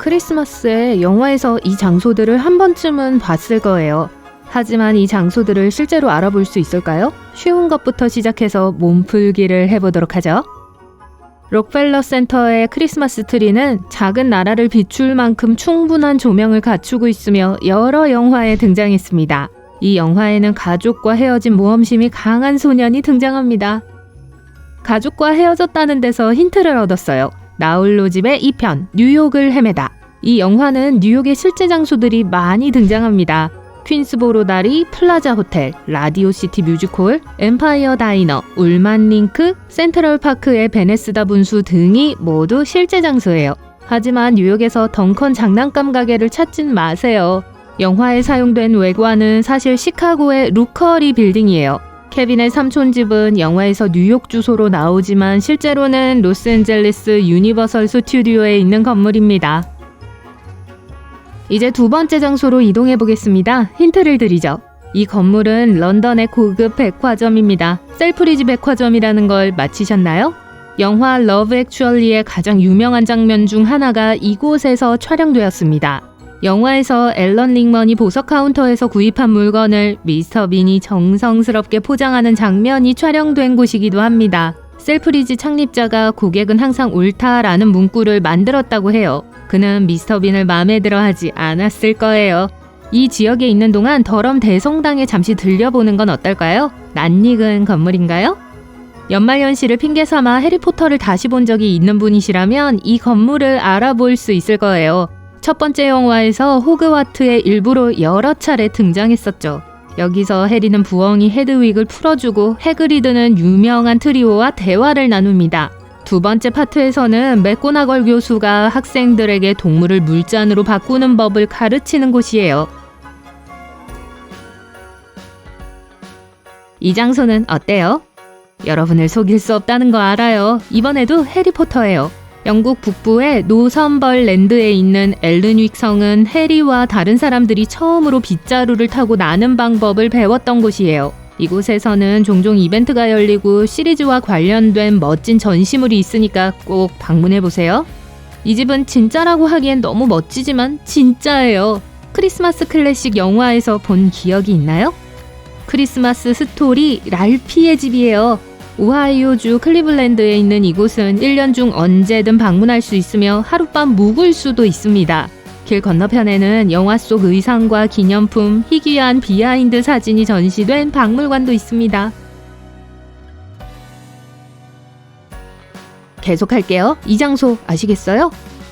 크리스마스에 영화에서 이 장소들을 한 번쯤은 봤을 거예요. 하지만 이 장소들을 실제로 알아볼 수 있을까요? 쉬운 것부터 시작해서 몸풀기를 해보도록 하죠. 록펠러 센터의 크리스마스 트리는 작은 나라를 비출 만큼 충분한 조명을 갖추고 있으며 여러 영화에 등장했습니다. 이 영화에는 가족과 헤어진 모험심이 강한 소년이 등장합니다. 가족과 헤어졌다는 데서 힌트를 얻었어요. 나홀로 집의 2편, 뉴욕을 헤매다. 이 영화는 뉴욕의 실제 장소들이 많이 등장합니다. 퀸스보로 다리, 플라자 호텔, 라디오 시티 뮤직홀, 엠파이어 다이너, 울만 링크, 센트럴 파크의 베네스다 분수 등이 모두 실제 장소예요. 하지만 뉴욕에서 덩컨 장난감 가게를 찾진 마세요. 영화에 사용된 외관은 사실 시카고의 루커리 빌딩이에요. 케빈의 삼촌 집은 영화에서 뉴욕 주소로 나오지만 실제로는 로스앤젤레스 유니버설 스튜디오에 있는 건물입니다. 이제 두 번째 장소로 이동해 보겠습니다. 힌트를 드리죠. 이 건물은 런던의 고급 백화점입니다. 셀프리지 백화점이라는 걸 맞히셨나요? 영화 러브 액츄얼리의 가장 유명한 장면 중 하나가 이곳에서 촬영되었습니다. 영화에서 앨런 링먼이 보석 카운터에서 구입한 물건을 미스터 빈이 정성스럽게 포장하는 장면이 촬영된 곳이기도 합니다. 셀프리지 창립자가 고객은 항상 옳다라는 문구를 만들었다고 해요. 그는 미스터 빈을 마음에 들어 하지 않았을 거예요. 이 지역에 있는 동안 더럼 대성당에 잠시 들려보는 건 어떨까요? 낯익은 건물인가요? 연말연시를 핑계삼아 해리포터를 다시 본 적이 있는 분이시라면 이 건물을 알아볼 수 있을 거예요. 첫 번째 영화에서 호그와트의 일부로 여러 차례 등장했었죠. 여기서 해리는 부엉이 헤드윅을 풀어주고 해그리드는 유명한 트리오와 대화를 나눕니다. 두 번째 파트에서는 맥고나걸 교수가 학생들에게 동물을 물잔으로 바꾸는 법을 가르치는 곳이에요. 이 장소는 어때요? 여러분을 속일 수 없다는 거 알아요. 이번에도 해리포터예요. 영국 북부의 노선벌랜드에 있는 엘른윅 성은 해리와 다른 사람들이 처음으로 빗자루를 타고 나는 방법을 배웠던 곳이에요. 이곳에서는 종종 이벤트가 열리고 시리즈와 관련된 멋진 전시물이 있으니까 꼭 방문해보세요. 이 집은 진짜라고 하기엔 너무 멋지지만 진짜예요. 크리스마스 클래식 영화에서 본 기억이 있나요? 크리스마스 스토리 랄피의 집이에요. 오하이오주 클리블랜드에 있는 이곳은 1년 중 언제든 방문할 수 있으며 하룻밤 묵을 수도 있습니다. 길 건너편에는 영화 속 의상과 기념품, 희귀한 비하인드 사진이 전시된 박물관도 있습니다. 계속할게요. 이 장소 아시겠어요?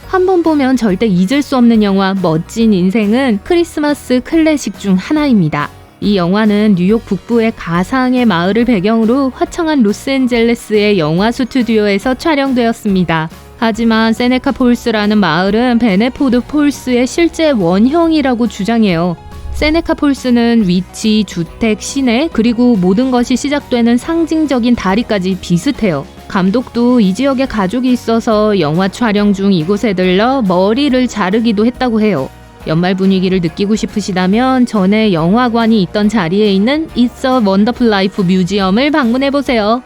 한 번 보면 절대 잊을 수 없는 영화 멋진 인생은 크리스마스 클래식 중 하나입니다. 이 영화는 뉴욕 북부의 가상의 마을을 배경으로 화창한 로스앤젤레스의 영화 스튜디오에서 촬영되었습니다. 하지만 세네카 폴스라는 마을은 베네포드 폴스의 실제 원형이라고 주장해요. 세네카 폴스는 위치, 주택, 시내, 그리고 모든 것이 시작되는 상징적인 다리까지 비슷해요. 감독도 이 지역에 가족이 있어서 영화 촬영 중 이곳에 들러 머리를 자르기도 했다고 해요. 연말 분위기를 느끼고 싶으시다면 전에 영화관이 있던 자리에 있는 It's a Wonderful Life 뮤지엄을 방문해보세요.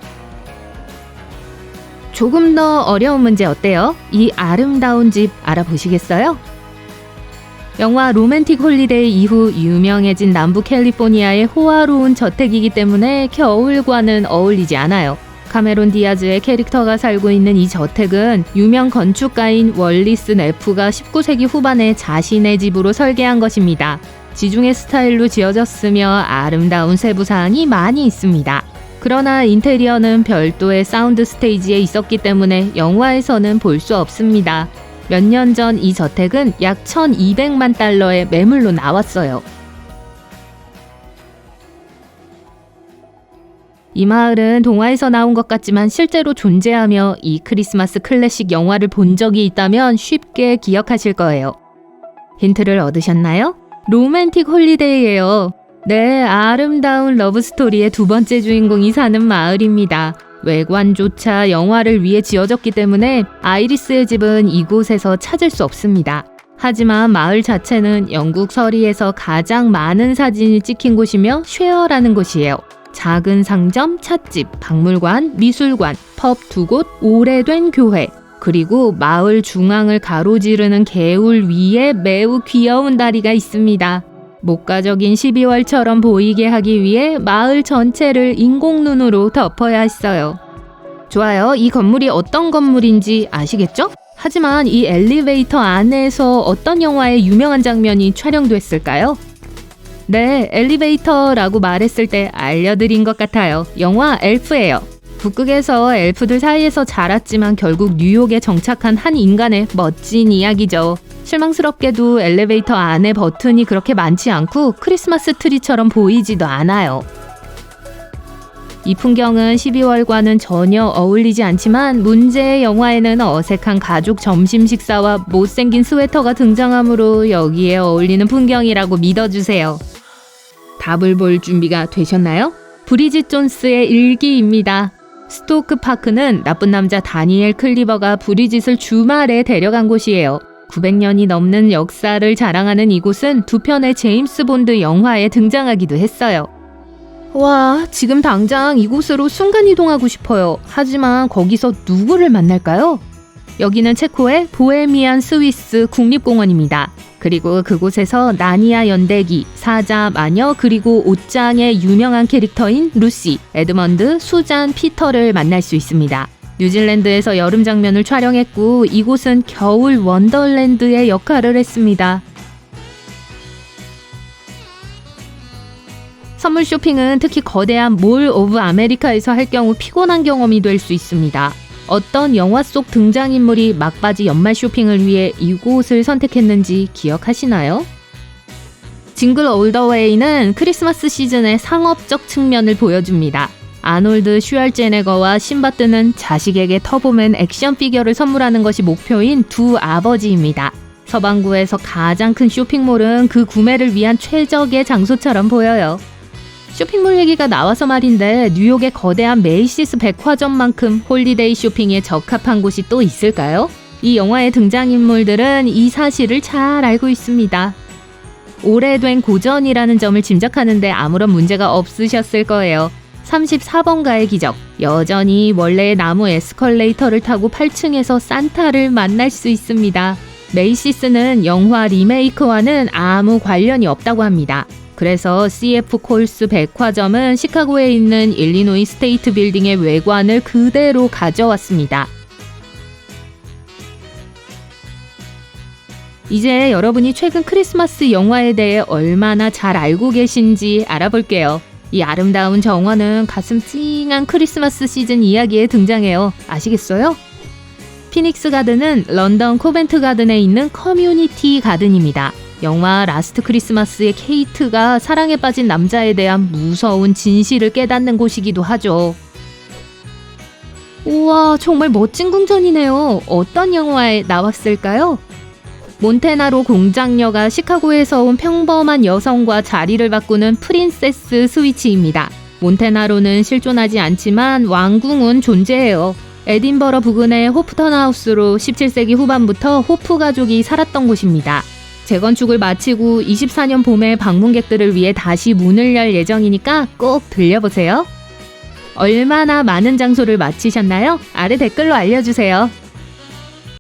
조금 더 어려운 문제 어때요? 이 아름다운 집 알아보시겠어요? 영화 로맨틱 홀리데이 이후 유명해진 남부 캘리포니아의 호화로운 저택이기 때문에 겨울과는 어울리지 않아요. 카메론 디아즈의 캐릭터가 살고 있는 이 저택은 유명 건축가인 월리스 네프가 19세기 후반에 자신의 집으로 설계한 것입니다. 지중해 스타일로 지어졌으며 아름다운 세부사항이 많이 있습니다. 그러나 인테리어는 별도의 사운드 스테이지에 있었기 때문에 영화에서는 볼 수 없습니다. 몇 년 전 이 저택은 약 1,200만 달러의 매물로 나왔어요. 이 마을은 동화에서 나온 것 같지만 실제로 존재하며 이 크리스마스 클래식 영화를 본 적이 있다면 쉽게 기억하실 거예요. 힌트를 얻으셨나요? 로맨틱 홀리데이예요. 네, 아름다운 러브스토리의 두 번째 주인공이 사는 마을입니다. 외관조차 영화를 위해 지어졌기 때문에 아이리스의 집은 이곳에서 찾을 수 없습니다. 하지만 마을 자체는 영국 서리에서 가장 많은 사진이 찍힌 곳이며 쉐어라는 곳이에요. 작은 상점, 찻집, 박물관, 미술관, 펍 두 곳, 오래된 교회, 그리고 마을 중앙을 가로지르는 개울 위에 매우 귀여운 다리가 있습니다. 목가적인 12월처럼 보이게 하기 위해 마을 전체를 인공눈으로 덮어야 했어요. 좋아요. 이 건물이 어떤 건물인지 아시겠죠? 하지만 이 엘리베이터 안에서 어떤 영화의 유명한 장면이 촬영됐을까요? 네, 엘리베이터라고 말했을 때 알려드린 것 같아요. 영화 엘프예요. 북극에서 엘프들 사이에서 자랐지만 결국 뉴욕에 정착한 한 인간의 멋진 이야기죠. 실망스럽게도 엘리베이터 안에 버튼이 그렇게 많지 않고 크리스마스 트리처럼 보이지도 않아요. 이 풍경은 12월과는 전혀 어울리지 않지만 문제의 영화에는 어색한 가족 점심 식사와 못생긴 스웨터가 등장하므로 여기에 어울리는 풍경이라고 믿어주세요. 답을 볼 준비가 되셨나요? 브리짓 존스의 일기입니다. 스토크 파크는 나쁜 남자 다니엘 클리버가 브리짓을 주말에 데려간 곳이에요. 900년이 넘는 역사를 자랑하는 이곳은 두 편의 제임스 본드 영화에 등장하기도 했어요. 와, 지금 당장 이곳으로 순간이동하고 싶어요. 하지만 거기서 누구를 만날까요? 여기는 체코의 보헤미안 스위스 국립공원입니다. 그리고 그곳에서 나니아 연대기, 사자, 마녀, 그리고 옷장의 유명한 캐릭터인 루시, 에드먼드, 수잔, 피터를 만날 수 있습니다. 뉴질랜드에서 여름 장면을 촬영했고 이곳은 겨울 원더랜드의 역할을 했습니다. 선물 쇼핑은 특히 거대한 몰 오브 아메리카에서 할 경우 피곤한 경험이 될 수 있습니다. 어떤 영화 속 등장인물이 막바지 연말 쇼핑을 위해 이곳을 선택했는지 기억하시나요? 징글 올 더 웨이는 크리스마스 시즌의 상업적 측면을 보여줍니다. 아놀드 슈왈제네거와 신바트는 자식에게 터보맨 액션 피규어를 선물하는 것이 목표인 두 아버지입니다. 서방구에서 가장 큰 쇼핑몰은 그 구매를 위한 최적의 장소처럼 보여요. 쇼핑몰 얘기가 나와서 말인데 뉴욕의 거대한 메이시스 백화점만큼 홀리데이 쇼핑에 적합한 곳이 또 있을까요? 이 영화의 등장인물들은 이 사실을 잘 알고 있습니다. 오래된 고전이라는 점을 짐작하는데 아무런 문제가 없으셨을 거예요. 34번가의 기적, 여전히 원래의 나무 에스컬레이터를 타고 8층에서 산타를 만날 수 있습니다. 메이시스는 영화 리메이크와는 아무 관련이 없다고 합니다. 그래서 CF 콜스 백화점은 시카고에 있는 일리노이 스테이트 빌딩의 외관을 그대로 가져왔습니다. 이제 여러분이 최근 크리스마스 영화에 대해 얼마나 잘 알고 계신지 알아볼게요. 이 아름다운 정원은 가슴 찡한 크리스마스 시즌 이야기에 등장해요. 아시겠어요? 피닉스 가든은 런던 코벤트 가든에 있는 커뮤니티 가든입니다. 영화 라스트 크리스마스의 케이트가 사랑에 빠진 남자에 대한 무서운 진실을 깨닫는 곳이기도 하죠. 우와, 정말 멋진 궁전이네요. 어떤 영화에 나왔을까요? 몬테나로 공장녀가 시카고에서 온 평범한 여성과 자리를 바꾸는 프린세스 스위치입니다. 몬테나로는 실존하지 않지만 왕궁은 존재해요. 에딘버러 부근의 호프턴 하우스로 17세기 후반부터 호프 가족이 살았던 곳입니다. 재건축을 마치고 24년 봄에 방문객들을 위해 다시 문을 열 예정이니까 꼭 들려보세요. 얼마나 많은 장소를 마치셨나요? 아래 댓글로 알려주세요.